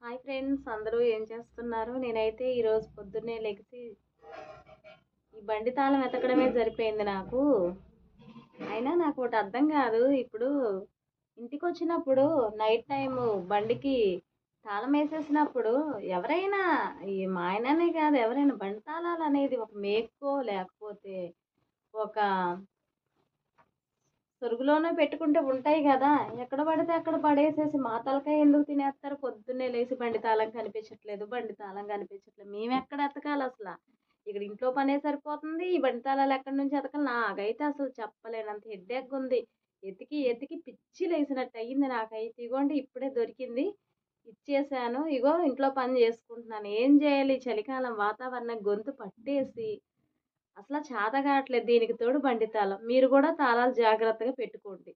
Hi friends, అందరూ ఏం చేస్తున్నారు? నేనైతే ఈరోజు పొద్దున్నే లెగిసి ఈ బండి తాళం వెతకడమే సరిపోయింది నాకు. అయినా నాకు ఒకటి అర్థం కాదు. ఇప్పుడు ఇంటికొచ్చినప్పుడు నైట్ టైము బండికి తాళం వేసేసినప్పుడు ఎవరైనా, ఈ మా ఆయననే కాదు, ఎవరైనా బండి తాళాలు అనేది ఒక మేకో లేకపోతే ఒక సొరుగులోనే పెట్టుకుంటే ఉంటాయి కదా. ఎక్కడ పడితే అక్కడ పడేసేసి మా తలకాయ ఎందుకు తినేస్తారు? పొద్దున్నే లేచి బండి తాళం కనిపించట్లేదు, బండి తాళం కనిపించట్లేదు. మేము ఎక్కడ ఎతకాలి అసలు? ఇక్కడ ఇంట్లో పనే సరిపోతుంది. ఈ బండి తాళాలు ఎక్కడి నుంచి ఎతకాలి? నాకైతే అసలు చెప్పలేనంత హెడ్ఏక్ ఉంది. ఎతికి ఎతికి పిచ్చి లేసినట్టు అయ్యింది నాకైతే. ఇగోండి ఇప్పుడే దొరికింది, ఇచ్చేసాను. ఇగో ఇంట్లో పని చేసుకుంటున్నాను. ఏం చేయాలి? చలికాలం వాతావరణం గొంతు పట్టేసి అసలు చేత కావట్లేదు. దీనికి తోడు బండి తాళం. మీరు కూడా తాళాలు జాగ్రత్తగా పెట్టుకోండి.